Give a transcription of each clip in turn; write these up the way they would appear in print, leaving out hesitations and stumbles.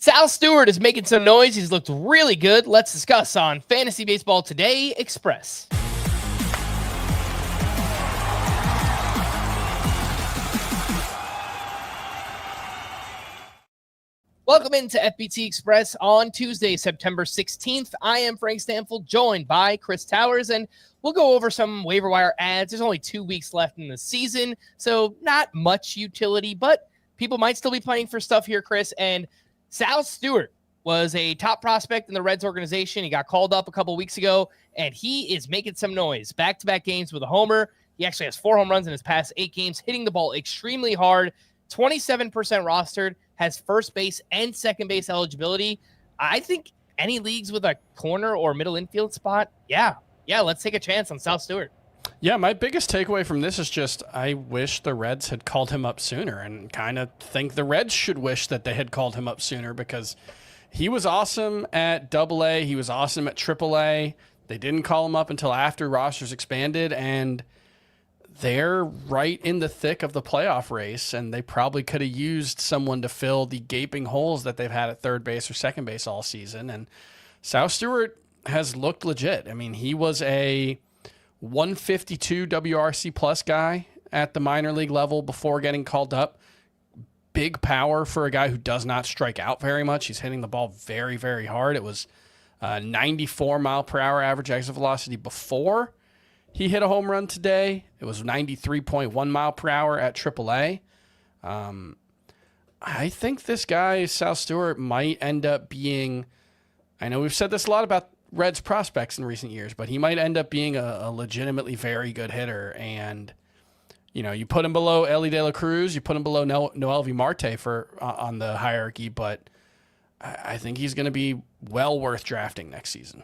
Sal Stewart is making some noise. He's looked really good. Let's discuss on Fantasy Baseball Today Express. Welcome into FBT Express on Tuesday, September 16th. I am Frank Stampfl, joined by Chris Towers, and we'll go over some waiver wire ads. There's only 2 weeks left in the season, so not much utility, but people might still be playing for stuff here, Chris. And Sal Stewart was a top prospect in the Reds organization. He got called up a couple weeks ago, and he is making some noise. Back-to-back games with a homer. He actually has 4 home runs in his past 8 games, hitting the ball extremely hard. 27% rostered, has first base and second base eligibility. I think any leagues with a corner or middle infield spot, yeah, let's take a chance on Sal Stewart. Yeah, my biggest takeaway from this is just I wish the Reds had called him up sooner, and kind of think the Reds should wish that they had called him up sooner, because he was awesome at AA. He was awesome at AAA. They didn't call him up until after rosters expanded, and they're right in the thick of the playoff race, and they probably could have used someone to fill the gaping holes that they've had at third base or second base all season. And Sal Stewart has looked legit. I mean, he was a 152 WRC plus guy at the minor league level before getting called up. Big power for a guy who does not strike out very much. He's hitting the ball very, very hard. It was 94 mile per hour average exit velocity before he hit a home run today. It was 93.1 mile per hour at AAA. I think this guy, Sal Stewart, might end up being, I know we've said this a lot about Reds prospects in recent years, but he might end up being a legitimately very good hitter. And, you know, you put him below Ellie De La Cruz, you put him below Noelvi Marte on the hierarchy, but I think he's going to be well worth drafting next season.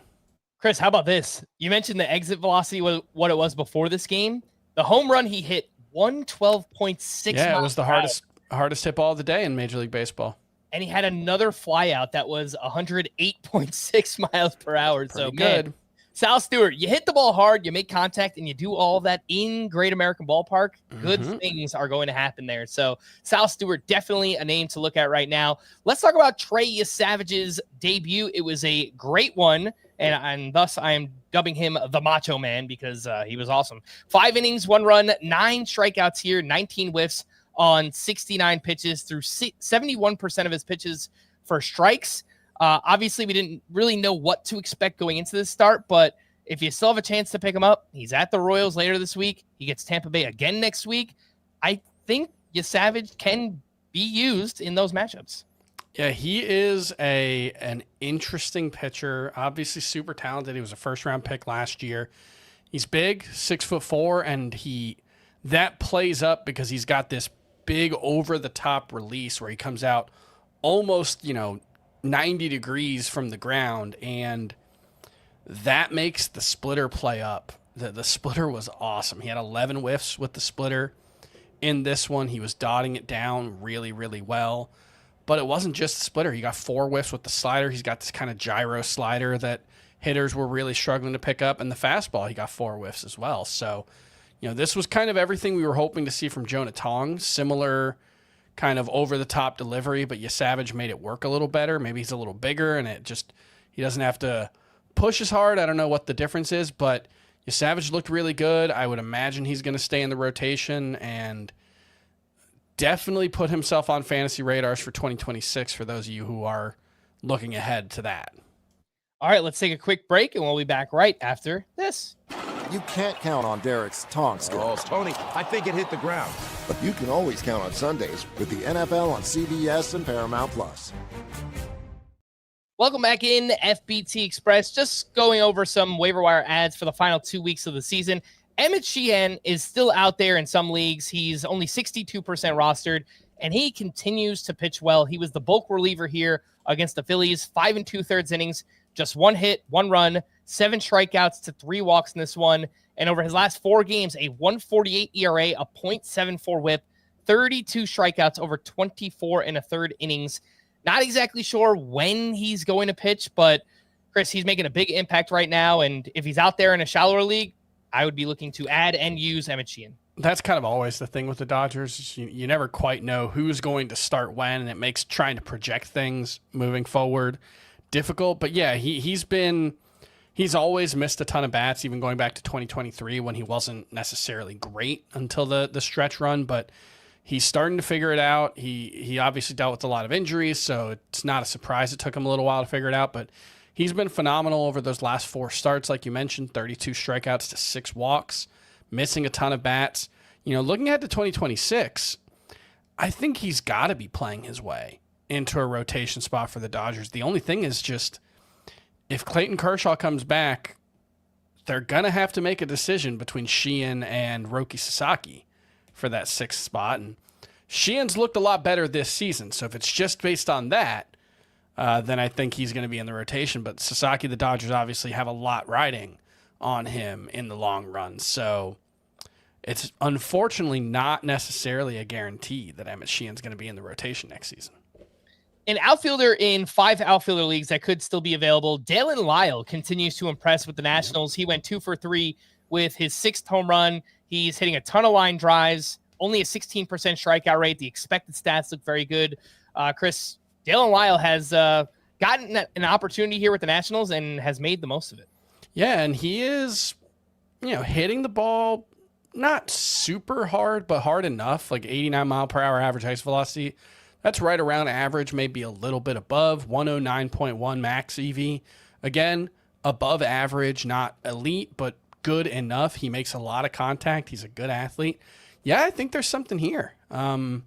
Chris, how about this? You mentioned the exit velocity, what it was before this game. The home run he hit, 112.6 Yeah, it was the hardest hit ball of the day in Major League Baseball. And he had another flyout that was 108.6 miles per hour. Pretty good. Man, Sal Stewart, you hit the ball hard, you make contact, and you do all that in Great American Ballpark. Good things are going to happen there. So Sal Stewart, definitely a name to look at right now. Let's talk about Trey Yesavage's debut. It was a great one, and thus I am dubbing him the Macho Man because he was awesome. 5 innings, 1 run, 9 strikeouts here, 19 whiffs on 69 pitches, through 71% of his pitches for strikes. Obviously, we didn't really know what to expect going into this start, but if you still have a chance to pick him up, he's at the Royals later this week. He gets Tampa Bay again next week. I think Yesavage can be used in those matchups. Yeah, he is an interesting pitcher. Obviously, super talented. He was a first-round pick last year. He's big, 6'4", and that plays up because he's got this big over-the-top release where he comes out almost, 90 degrees from the ground, and that makes the splitter play up. The splitter was awesome. He had 11 whiffs with the splitter in this one. He was dotting it down really, really well. But it wasn't just the splitter. He got 4 whiffs with the slider. He's got this kind of gyro slider that hitters were really struggling to pick up. And the fastball, he got 4 whiffs as well. So, this was kind of everything we were hoping to see from Jonah Tong. Similar kind of over-the-top delivery, but Yesavage made it work a little better. Maybe he's a little bigger, and he doesn't have to push as hard. I don't know what the difference is, but Yesavage looked really good. I would imagine he's going to stay in the rotation and definitely put himself on fantasy radars for 2026 for those of you who are looking ahead to that. All right, let's take a quick break, and we'll be back right after this. You can't count on Derek's Tong skills. Oh, Tony, I think it hit the ground. But you can always count on Sundays with the NFL on CBS and Paramount+. Welcome back in FBT Express. Just going over some waiver wire ads for the final 2 weeks of the season. Emmett Sheehan is still out there in some leagues. He's only 62% rostered, and he continues to pitch well. He was the bulk reliever here against the Phillies, 5 2/3 innings, just 1 hit, 1 run, 7 strikeouts to 3 walks in this one. And over his last 4 games, a 1.48 ERA, a .74 whip, 32 strikeouts over 24 1/3 innings. Not exactly sure when he's going to pitch, but Chris, he's making a big impact right now. And if he's out there in a shallower league, I would be looking to add and use Emmett Sheehan. That's kind of always the thing with the Dodgers. You never quite know who's going to start when, and it makes trying to project things moving forward difficult. But yeah, he's always missed a ton of bats, even going back to 2023 when he wasn't necessarily great until the stretch run, but he's starting to figure it out. He obviously dealt with a lot of injuries, so it's not a surprise it took him a little while to figure it out, but he's been phenomenal over those last 4 starts, like you mentioned, 32 strikeouts to 6 walks, missing a ton of bats. Looking ahead to 2026, I think he's got to be playing his way into a rotation spot for the Dodgers. The only thing is just, if Clayton Kershaw comes back, they're going to have to make a decision between Sheehan and Roki Sasaki for that 6th spot. And Sheehan's looked a lot better this season. So if it's just based on that, then I think he's going to be in the rotation. But Sasaki, the Dodgers obviously have a lot riding on him in the long run. So it's unfortunately not necessarily a guarantee that Emmett Sheehan's going to be in the rotation next season. An outfielder in 5 outfielder leagues that could still be available, Dalen Lyle continues to impress with the Nationals. He went 2 for 3 with his 6th home run. He's hitting a ton of line drives, only a 16% strikeout rate. The expected stats look very good. Chris, Dalen Lyle has gotten an opportunity here with the Nationals and has made the most of it. Yeah, and he is, hitting the ball not super hard, but hard enough, like 89 mile per hour average ice velocity. That's right around average, maybe a little bit above, 109.1 max EV. Again, above average, not elite, but good enough. He makes a lot of contact. He's a good athlete. Yeah, I think there's something here. The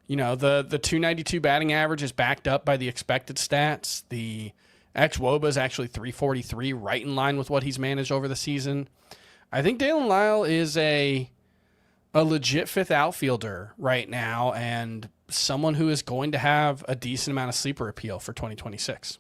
292 batting average is backed up by the expected stats. The xWOBA is actually 343, right in line with what he's managed over the season. I think Dalen Lyle is a legit 5th outfielder right now, and someone who is going to have a decent amount of sleeper appeal for 2026.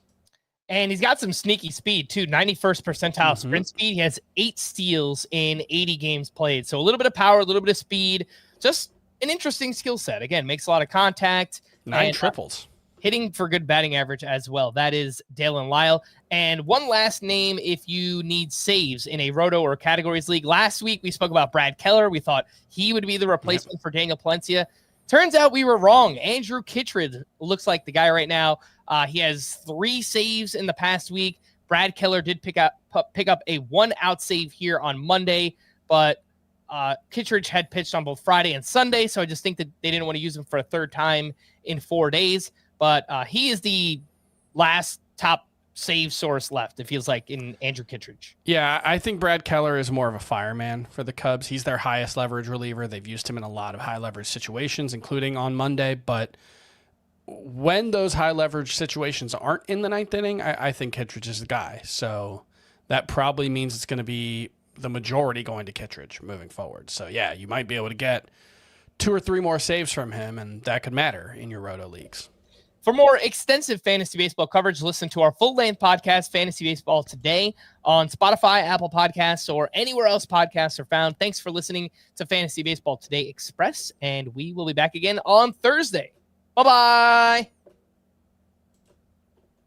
And he's got some sneaky speed too. 91st percentile sprint speed. He has 8 steals in 80 games played. So a little bit of power, a little bit of speed, just an interesting skill set. Again, makes a lot of contact. 9 triples. Hitting for good batting average as well. That is Dalen Lyle. And one last name if you need saves in a roto or categories league. Last week we spoke about Brad Keller. We thought he would be the replacement for Daniel Palencia. Turns out we were wrong. Andrew Kittredge looks like the guy right now. He has 3 saves in the past week. Brad Keller did pick up a 1-out save here on Monday, but Kittredge had pitched on both Friday and Sunday, so I just think that they didn't want to use him for a 3rd time in 4 days. But he is the last top save source left, it feels like, in Andrew Kittredge. Yeah, I think Brad Keller is more of a fireman for the Cubs. He's their highest leverage reliever. They've used him in a lot of high leverage situations, including on Monday. But when those high leverage situations aren't in the 9th inning, I think Kittredge is the guy. So that probably means it's going to be the majority going to Kittredge moving forward. So yeah, you might be able to get 2 or 3 more saves from him, and that could matter in your roto leagues. For more extensive fantasy baseball coverage, listen to our full-length podcast, Fantasy Baseball Today, on Spotify, Apple Podcasts, or anywhere else podcasts are found. Thanks for listening to Fantasy Baseball Today Express, and we will be back again on Thursday. Bye-bye.